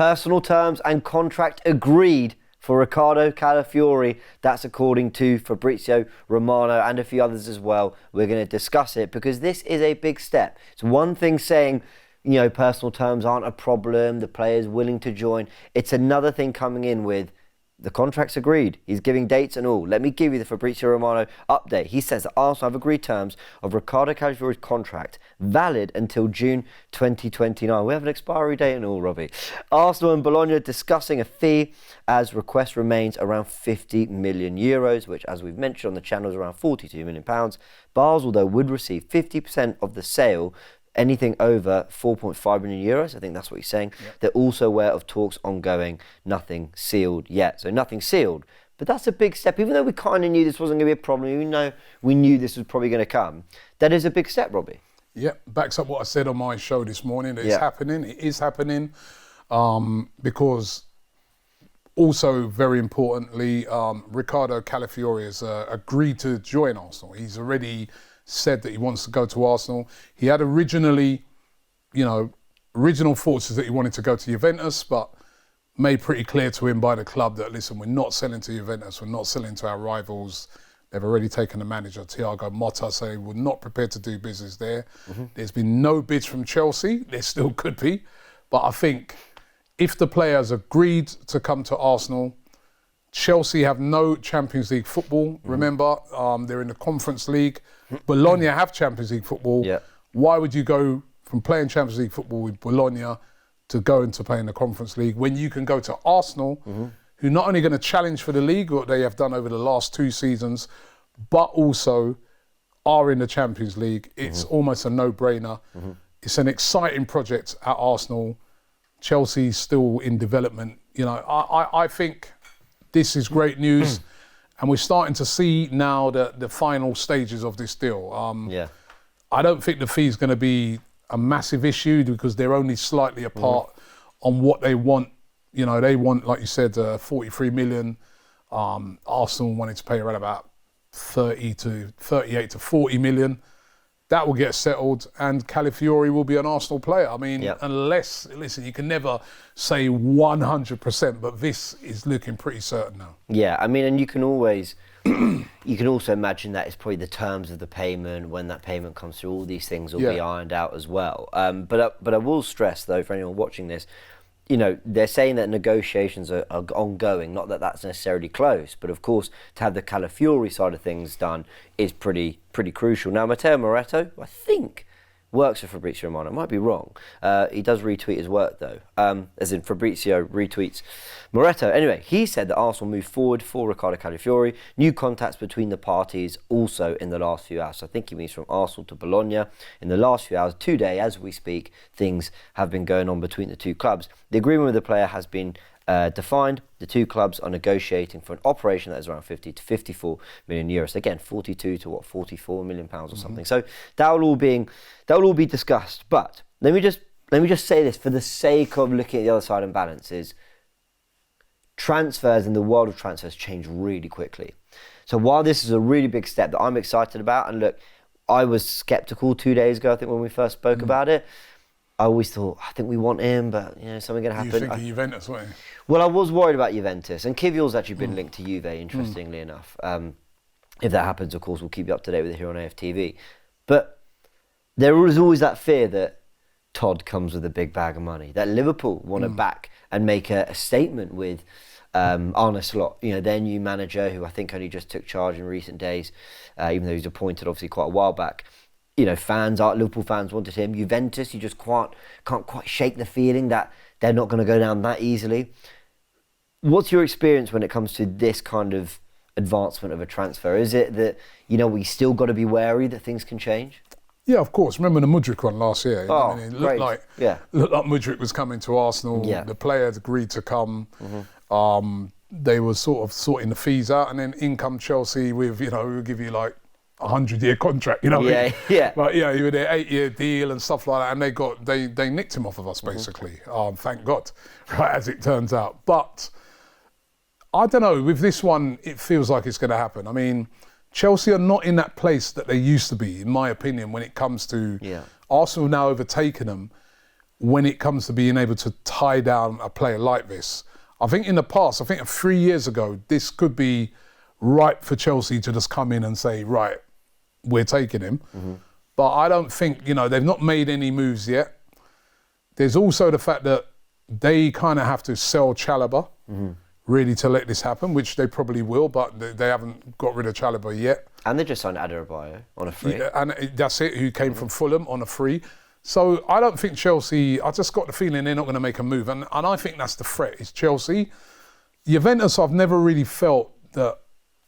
Personal terms and contract agreed for Riccardo Calafiori. That's according to Fabrizio Romano and a few others as well. We're going to discuss it because this is a big step. It's one thing saying, personal terms aren't a problem, the player's willing to join. It's another thing coming in with the contract's agreed. He's giving dates and all. Let me give you the Fabrizio Romano update. He says that Arsenal have agreed terms of Riccardo Calafiori's contract valid until June 2029. We have an expiry date and all, Robbie. Arsenal and Bologna are discussing a fee as request remains around 50 million euros, which, as we've mentioned on the channel, is around 42 million pounds. Basel, though, would receive 50% of the sale. Anything over 4.5 million euros, I think that's what he's saying. Yep. They're also aware of talks ongoing, nothing sealed yet. So nothing sealed, but that's a big step. Even though we kind of knew this wasn't going to be a problem, even though we knew this was probably going to come, that is a big step, Robbie. Yeah, backs up what I said on my show this morning. It's happening. It is happening because also, very importantly, Riccardo Calafiori has agreed to join Arsenal. He's already said that he wants to go to Arsenal. He had original thoughts is that he wanted to go to Juventus, but made pretty clear to him by the club that, listen, we're not selling to Juventus, we're not selling to our rivals. They've already taken the manager, Thiago Motta, saying we're not prepared to do business there. Mm-hmm. There's been no bids from Chelsea. There still could be. But I think if the players agreed to come to Arsenal, Chelsea have no Champions League football. Mm-hmm. Remember, they're in the Conference League. Bologna have Champions League football. Yeah. Why would you go from playing Champions League football with Bologna to go into playing the Conference League when you can go to Arsenal, who not only going to challenge for the league, what they have done over the last 2 seasons, but also are in the Champions League? It's almost a no-brainer. It's an exciting project at Arsenal. Chelsea's still in development. I think this is great news. And we're starting to see now the final stages of this deal. I don't think the fee is going to be a massive issue because they're only slightly apart on what they want. They want, like you said, 43 million. Arsenal wanted to pay around about 38 to 40 million. That will get settled, and Calafiori will be an Arsenal player. I mean, unless, listen, you can never say 100%, but this is looking pretty certain now. Yeah, I mean, and you can always, you can also imagine that it's probably the terms of the payment, when that payment comes through, all these things will be ironed out as well. But I will stress, though, for anyone watching this, they're saying that negotiations are ongoing, not that that's necessarily close, but of course, to have the Calafiori side of things done is pretty crucial. Now, Matteo Moretto, I think, works for Fabrizio Romano. I might be wrong. He does retweet his work, though, as in Fabrizio retweets Moretto. Anyway, he said that Arsenal moved forward for Riccardo Calafiori. New contacts between the parties also in the last few hours. So I think he means from Arsenal to Bologna. In the last few hours, today, as we speak, things have been going on between the two clubs. The agreement with the player has been defined. The two clubs are negotiating for an operation that is around 50 to 54 million euros. Again, 42 to 44 million pounds or something. So that will all be discussed. But let me just say this for the sake of looking at the other side and balance is transfers in the world of transfers change really quickly. So while this is a really big step that I'm excited about, and look, I was sceptical 2 days ago, I think, when we first spoke about it. I always thought, I think we want him, but something going to happen. You think of Juventus, weren't you? Well, I was worried about Juventus, and Kivior's actually been linked to Juve, interestingly enough. If that happens, of course, we'll keep you up to date with it here on AFTV. But there is always that fear that Todd comes with a big bag of money, that Liverpool want to back and make a statement with Arne Slot, their new manager, who I think only just took charge in recent days, even though he's appointed obviously quite a while back. Liverpool fans wanted him. Juventus, you just can't quite shake the feeling that they're not going to go down that easily. What's your experience when it comes to this kind of advancement of a transfer? Is it that, we still got to be wary that things can change? Yeah, of course. Remember the Mudryk one last year? It looked like Mudryk was coming to Arsenal. Yeah. The player had agreed to come. They were sort of sorting the fees out, and then in come Chelsea with, we'll give you like a 100-year contract, But he with their 8-year deal and stuff like that, and they nicked him off of us basically. Thank God, right, as it turns out. But I don't know, with this one, it feels like it's going to happen. I mean, Chelsea are not in that place that they used to be, in my opinion, when it comes to Arsenal now overtaking them. when it comes to being able to tie down a player like this. I think in the past, 3 years ago, this could be ripe for Chelsea to just come in and say, right, we're taking him. But I don't think, they've not made any moves yet. There's also the fact that they kind of have to sell Chalobah, really, to let this happen, which they probably will, but they haven't got rid of Chalobah yet. And they just signed Adebayo on a free. Yeah, and that's it, who came from Fulham on a free. So I don't think Chelsea, I just got the feeling they're not going to make a move. And I think that's the threat, is Chelsea. Juventus, I've never really felt that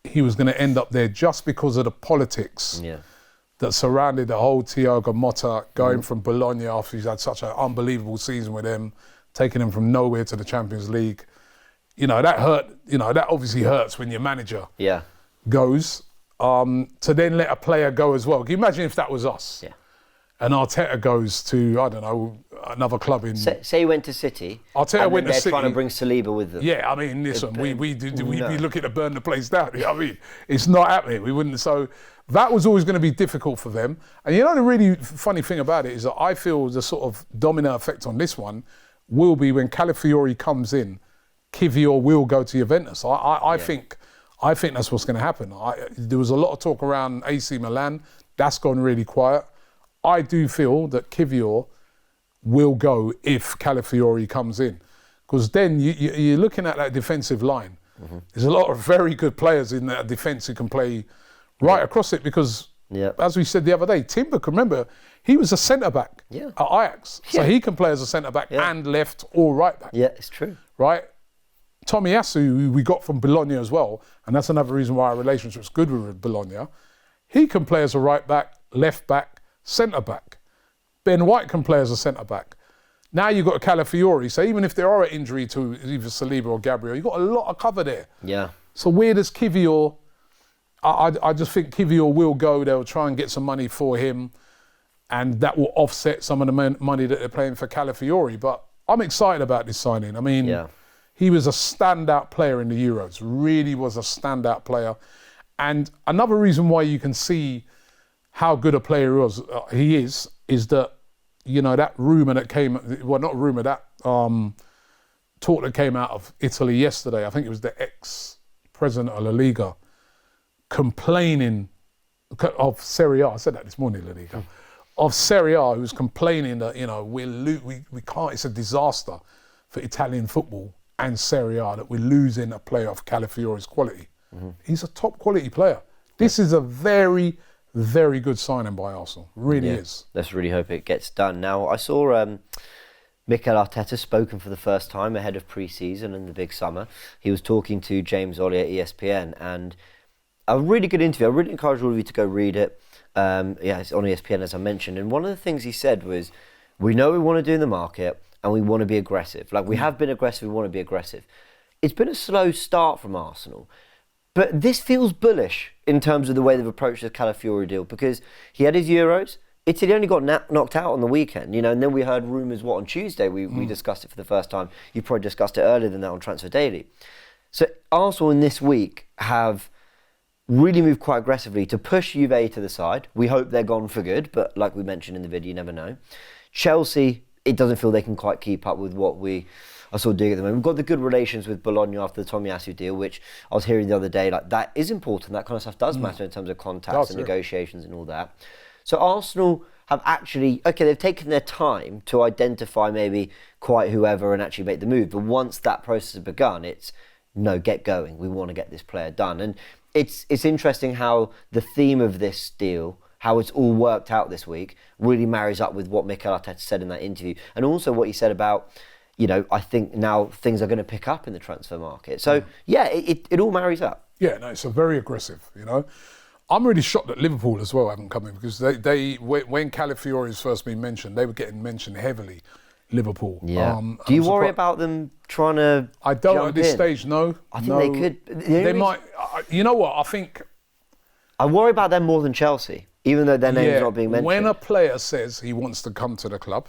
he was going to end up there just because of the politics that surrounded the whole Thiago Motta going from Bologna after he's had such an unbelievable season with them, taking them from nowhere to the Champions League. That hurt. That obviously hurts when your manager goes. To then let a player go as well. Can you imagine if that was us? Yeah. And Arteta goes to, I don't know, another club in... Say he went to City. Arteta went to City. They're trying to bring Saliba with them. Yeah, I mean, listen, we'd be looking to burn the place down. I mean, it's not happening. We wouldn't. So that was always going to be difficult for them. And the really funny thing about it is that I feel the sort of domino effect on this one will be when Calafiori comes in, Kivior will go to Juventus. I think that's what's going to happen. There was a lot of talk around AC Milan. That's gone really quiet. I do feel that Kivior will go if Calafiori comes in. Because then you're looking at that defensive line. There's a lot of very good players in that defence who can play right across it because, as we said the other day, Timber, remember, he was a centre-back at Ajax. So he can play as a centre-back and left or right back. Yeah, it's true. Right? Tomiyasu, who we got from Bologna as well, and that's another reason why our relationship's good with Bologna, he can play as a right back, left back, centre-back. Ben White can play as a centre-back. Now you've got a Calafiori, so even if there are an injury to either Saliba or Gabriel, you've got a lot of cover there. Yeah. So where does Kivior... I just think Kivior will go. They'll try and get some money for him, and that will offset some of the money that they're paying for Calafiori. But I'm excited about this signing. I mean, he was a standout player in the Euros. Really was a standout player. And another reason why you can see how good a player he is that, that rumour that came, well, not rumour, that talk that came out of Italy yesterday, I think it was the ex-president of La Liga, complaining of Serie A. I said that this morning, La Liga. Of Serie A, who was complaining that, we can't, it's a disaster for Italian football and Serie A that we're losing a player of Calafiori's quality. He's a top quality player. This is a very, very good signing by Arsenal. Really is. Let's really hope it gets done. Now, I saw Mikel Arteta spoken for the first time ahead of pre-season and the big summer. He was talking to James Ollie at ESPN, and a really good interview. I really encourage all of you to go read it. It's on ESPN, as I mentioned. And one of the things he said was, we know what we want to do in the market and we want to be aggressive. Like, we have been aggressive, we want to be aggressive. It's been a slow start from Arsenal. But this feels bullish in terms of the way they've approached the Calafiori deal, because he had his Euros. Italy only got knocked out on the weekend, and then we heard rumours, on Tuesday? We discussed it for the first time. You probably discussed it earlier than that on Transfer Daily. So Arsenal in this week have really moved quite aggressively to push Juve to the side. We hope they're gone for good, but like we mentioned in the video, you never know. Chelsea, it doesn't feel they can quite keep up with what we are sort of doing at the moment. We've got the good relations with Bologna after the Tomiyasu deal, which I was hearing the other day, like, that is important. That kind of stuff does matter in terms of contacts and negotiations and all that. So Arsenal have actually, they've taken their time to identify maybe quite whoever and actually make the move. But once that process has begun, it's, no, get going. We want to get this player done. And it's interesting how the theme of this deal, how it's all worked out this week, really marries up with what Mikel Arteta said in that interview. And also what he said about, I think now things are going to pick up in the transfer market. So, it all marries up. Yeah, no, it's a very aggressive, I'm really shocked that Liverpool as well haven't come in, because they when Calafiori's first been mentioned, they were getting mentioned heavily, Liverpool. Yeah. Do you worry about them trying to I don't at this stage, no. I think they could. They might. You know what? I think... I worry about them more than Chelsea, even though their name's not being mentioned. When a player says he wants to come to the club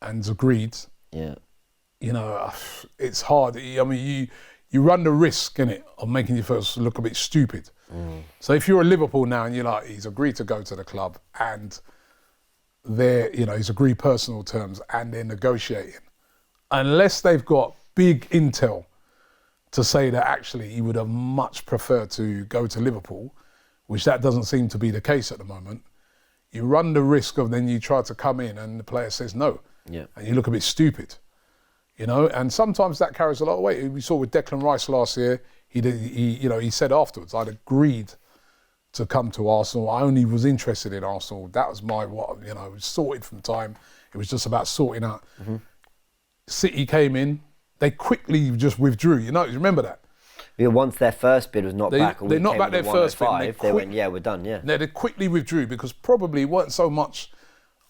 and's agreed, it's hard. I mean, you run the risk, innit, of making you first look a bit stupid. So if you're a Liverpool now and you're like, he's agreed to go to the club and he's agreed personal terms and they're negotiating. Unless they've got big intel to say that actually he would have much preferred to go to Liverpool, which that doesn't seem to be the case at the moment, you run the risk of then you try to come in and the player says no. Yeah. And you look a bit stupid, and sometimes that carries a lot of weight. We saw with Declan Rice last year, he said afterwards, I'd agreed to come to Arsenal. I only was interested in Arsenal. That was it was sorted from time. It was just about sorting out. Mm-hmm. City came in, they quickly just withdrew. You remember that? Yeah, once their first bid was not back, they knocked back their first bid. They went, yeah, we're done, yeah. They quickly withdrew because probably it weren't so much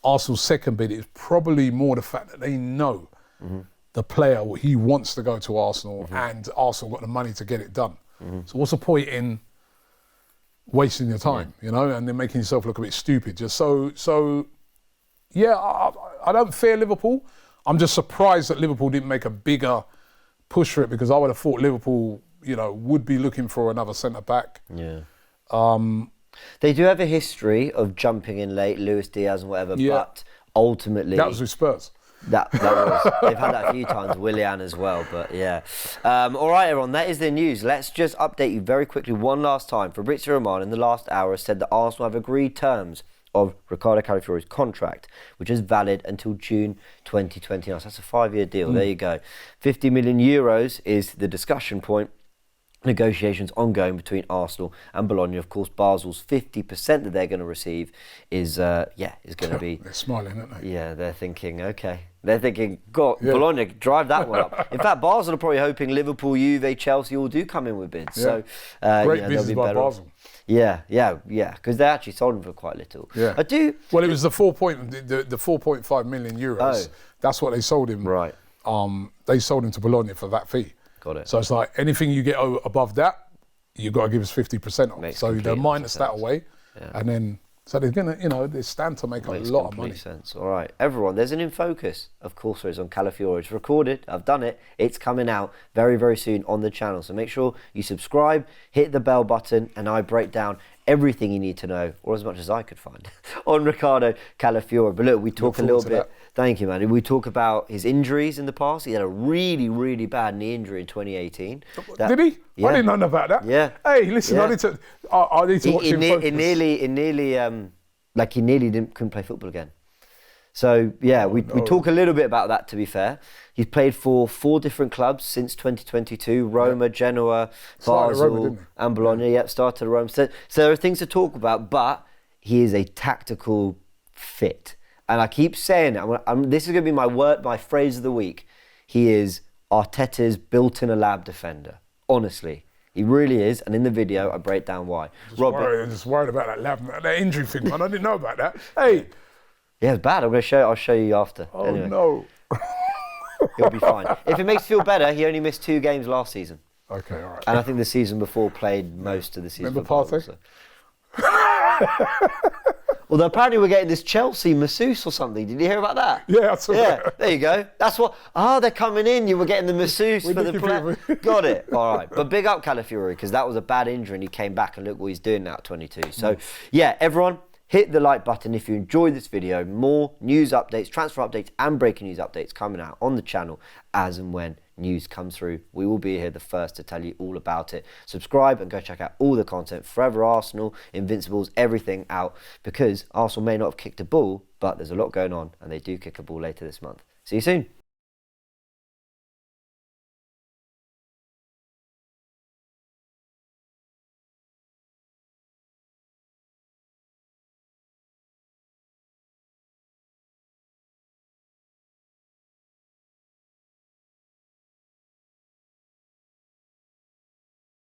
Arsenal's second bid, it's probably more the fact that they know the player, he wants to go to Arsenal and Arsenal got the money to get it done. Mm-hmm. So what's the point in wasting your time, and then making yourself look a bit stupid? Just so I don't fear Liverpool. I'm just surprised that Liverpool didn't make a bigger push for it, because I would have thought Liverpool, would be looking for another centre-back. Yeah. They do have a history of jumping in late, Luis Diaz and whatever, but ultimately... That was with Spurs. That was. They've had that a few times, Willian as well, but yeah. All right, everyone, that is the news. Let's just update you very quickly one last time. Fabrizio Romano in the last hour has said that Arsenal have agreed terms of Riccardo Calafiori's contract, which is valid until June 2029. So that's a 5-year deal. There you go. 50 million euros is the discussion point. Negotiations ongoing between Arsenal and Bologna. Of course, Basel's 50% that they're going to receive is going to be... They're smiling, aren't they? Yeah, they're thinking, okay. They're thinking, God, Bologna, drive that one up. In fact, Basel are probably hoping Liverpool, Juve, Chelsea all do come in with bids. Yeah. So, great business by Basel. Yeah, because they actually sold him for quite little. Yeah. I do. Well, it was the 4.5 million euros. That's what they sold him. Right. They sold him to Bologna for that fee. Got it. So it's like anything you get above that, you've got to give us 50% off. So they'll minus that away, and then so they're gonna, they stand to make a lot of money. Makes sense. All right, everyone. There's an In Focus, of course, there is on Calafiori. It's recorded. I've done it. It's coming out very, very soon on the channel. So make sure you subscribe, hit the bell button, and I break down everything you need to know, or as much as I could find, on Riccardo Calafiori. But look, we talk a little bit. Thank you, man. We talk about his injuries in the past. He had a really, really bad knee injury in 2018. Did he? Yeah. I didn't know about that. Yeah. Hey, listen, I need to watch him. He nearly couldn't play football again. So yeah, we talk a little bit about that. To be fair, he's played for 4 different clubs since 2022: Roma, Genoa, Basel, and Bologna. Yep, started at Rome. So there are things to talk about, but he is a tactical fit. And I keep saying it. This is going to be my phrase of the week. He is Arteta's built-in-a-lab defender. Honestly, he really is. And in the video, I break down why. I'm just worried about that injury thing, man. I didn't know about that. Hey. Yeah, it's bad. I'll show you after. Oh, anyway. no. He'll be fine. If it makes you feel better, he only missed 2 games last season. Okay, all right. And I think the season before played most of the season. Remember Partey? So. Although apparently we're getting this Chelsea masseuse or something. Did you hear about that? Yeah, I saw that. There you go. That's what... they're coming in. You were getting the masseuse for the play. Got it. All right. But big up Calafiori, because that was a bad injury and he came back and look what he's doing now at 22. So, yeah, everyone, hit the like button if you enjoyed this video. More news updates, transfer updates and breaking news updates coming out on the channel as and when news comes through. We will be here the first to tell you all about it. Subscribe and go check out all the content. Forever Arsenal, Invincibles, everything out, because Arsenal may not have kicked a ball, but there's a lot going on and they do kick a ball later this month. See you soon.